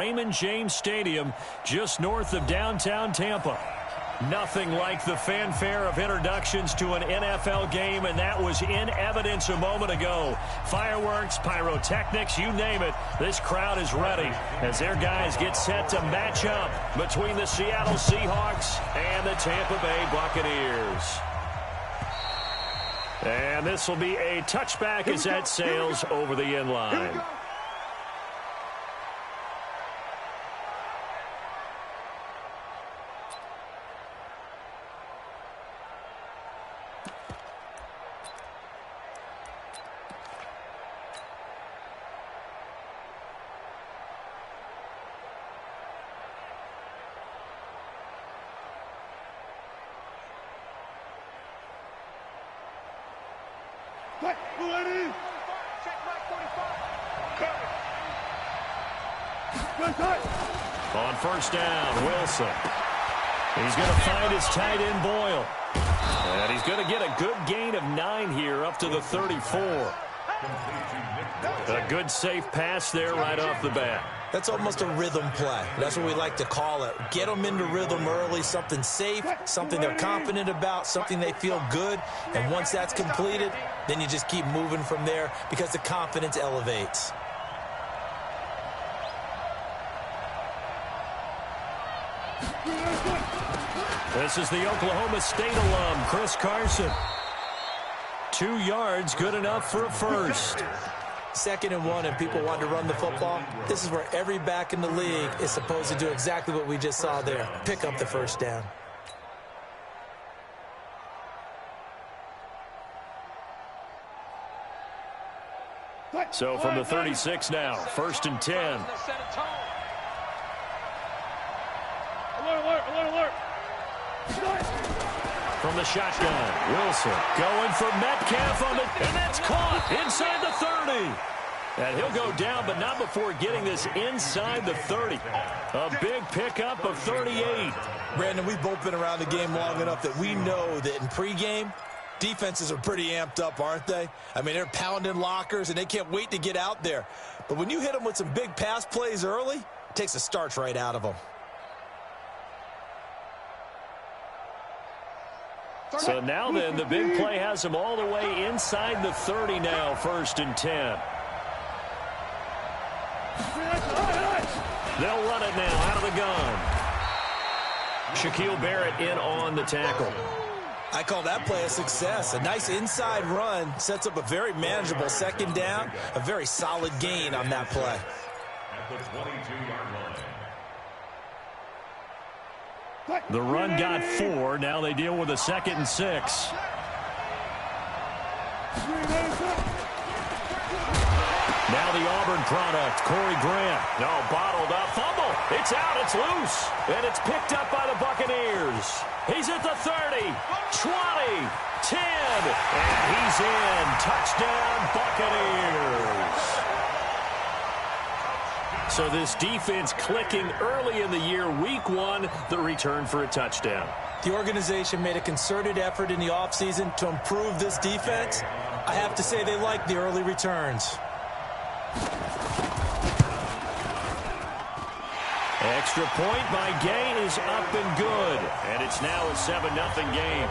Raymond James Stadium just north of downtown Tampa. Nothing like the fanfare of introductions to an NFL game, and that was in evidence a moment ago. Fireworks, pyrotechnics, you name it. This crowd is ready as their guys get set to match up between the Seattle Seahawks and the Tampa Bay Buccaneers. And this will be a touchback as that sails over the end line. On first down, Wilson. He's going to find his tight end, Boyle. And he's going to get a good gain of 9 here up to the 34. A good safe pass there right off the bat. That's almost a rhythm play. That's what we like to call it. Get them into rhythm early, something safe, something they're confident about, something they feel good. And once that's completed, then you just keep moving from there because the confidence elevates. This is the Oklahoma State alum, Chris Carson. 2 yards, good enough for a first. 2nd and 1, and people want to run the football. This is where every back in the league is supposed to do exactly what we just saw there. Pick up the first down. So from the 36 now, 1st and 10. Alert. From the shotgun, Wilson going for Metcalf on the, and that's caught inside the 30. And he'll go down, but not before getting this inside the 30. A big pickup of 38. Brandon, we've both been around the game long enough that we know that in pregame, defenses are pretty amped up, aren't they? I mean, they're pounding lockers, and they can't wait to get out there. But when you hit them with some big pass plays early, it takes the starch right out of them. So now then, the big play has them all the way inside the 30 now, 1st and 10. They'll run it now out of the gun. Shaquille Barrett in on the tackle. I call that play a success. A nice inside run sets up a very manageable 2nd down, a very solid gain on that play. At the 22-yard line. The run got 4. Now they deal with a 2nd and 6. Now the Auburn product, Corey Grant. No, bottled up. Fumble. It's out. It's loose. And it's picked up by the Buccaneers. He's at the 30, 20, 10. And he's in. Touchdown, Buccaneers. So this defense clicking early in the year, week 1, the return for a touchdown. The organization made a concerted effort in the offseason to improve this defense. I have to say they like the early returns. Extra point by Gay is up and good. And it's now a 7-0 game.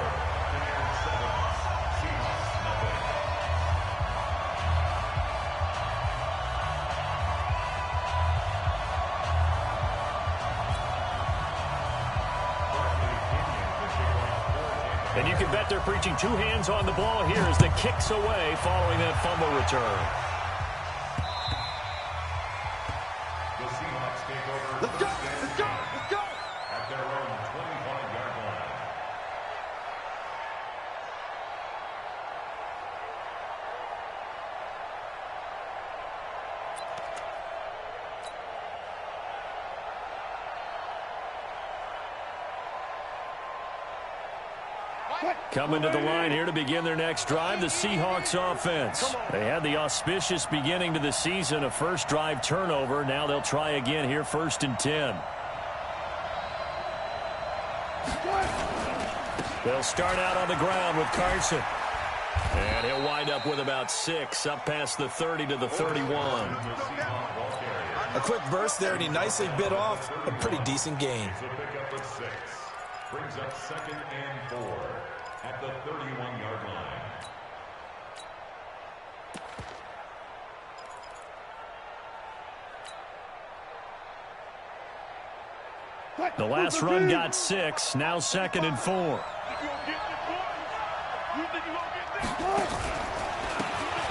And you can bet they're preaching 2 hands on the ball here as the kick's away following that fumble return. The Seahawks take over. Let's go. At their own 25-yard line. Coming to the line here to begin their next drive, the Seahawks offense. They had the auspicious beginning to the season, a first drive turnover. Now they'll try again here, 1st and 10. They'll start out on the ground with Carson. And he'll wind up with about 6, up past the 30 to the 31. A quick burst there, and he nicely bit off a pretty decent gain. It's a pickup of 6. Brings up 2nd and 4 at the 31-yard line. The last run got 6. Now 2nd and 4.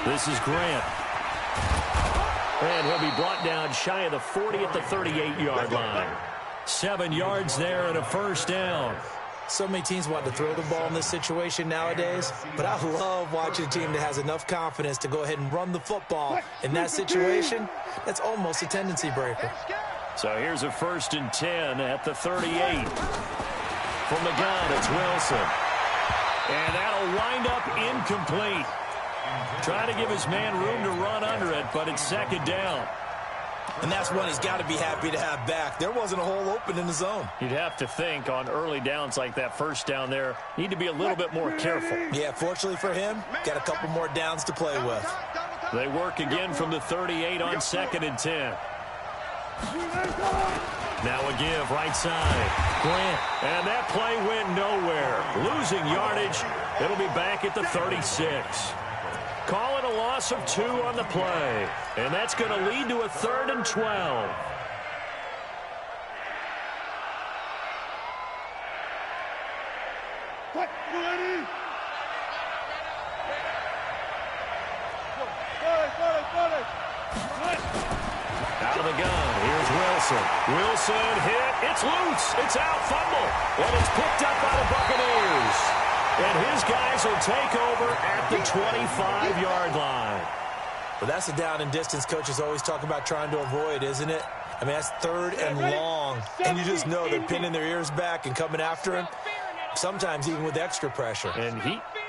This is Grant. And he'll be brought down shy of the 40 at the 38-yard line. 7 yards there and a first down. So many teams want to throw the ball in this situation nowadays, but I love watching a team that has enough confidence to go ahead and run the football. In that situation, that's almost a tendency breaker. So here's a 1st and 10 at the 38. From the gun, it's Wilson. And that'll wind up incomplete. Trying to give his man room to run under it, but it's 2nd down. And that's one he's got to be happy to have back. There wasn't a hole open in the zone. You'd have to think on early downs like that first down there, need to be a little bit more careful. Yeah, fortunately for him, got a couple more downs to play with. They work again from the 38 on 2nd and 10. Now a give right side. Grant. And that play went nowhere. Losing yardage. It'll be back at the 36. Call it a loss of 2 on the play. And that's going to lead to a 3rd and 12. Out of the gun, here's Wilson. Wilson hit, it's loose, it's out, fumble, and it's picked up by the Buccaneers. And his guys will take over at the 25-yard line. Well, that's the down and distance coaches always talk about trying to avoid, isn't it? I mean, that's 3rd and long, and you just know they're pinning their ears back and coming after him, sometimes even with extra pressure. And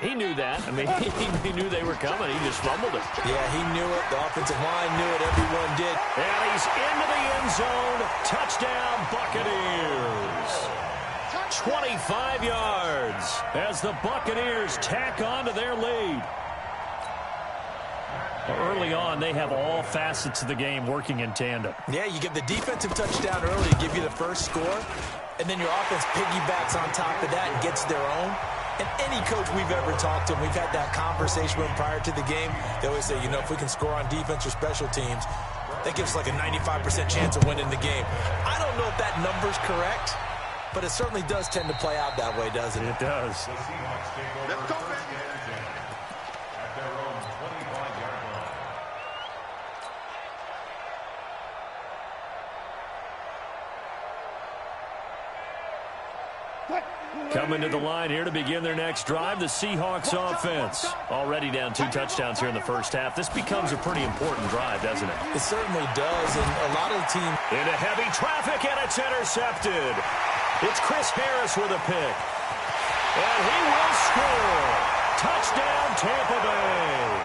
he knew that. I mean, he knew they were coming. He just fumbled it. Yeah, he knew it. The offensive line knew it. Everyone did. And he's into the end zone. Touchdown, Buccaneers. 25 yards as the Buccaneers tack on to their lead. Early on, they have all facets of the game working in tandem. Yeah, you get the defensive touchdown early to give you the first score, and then your offense piggybacks on top of that and gets their own. And any coach we've ever talked to, and we've had that conversation with them prior to the game, they always say, you know, if we can score on defense or special teams, that gives us like a 95% chance of winning the game. I don't know if that number's correct, but it certainly does tend to play out that way, doesn't it? It does. The Seahawks take over at their own 25-yard line. Coming to the line here to begin their next drive, the Seahawks offense. Already down 2 touchdowns here in the first half. This becomes a pretty important drive, doesn't it? It certainly does, and a lot of the team... Into heavy traffic, and it's intercepted. It's Chris Harris with a pick. And he will score. Touchdown, Tampa Bay.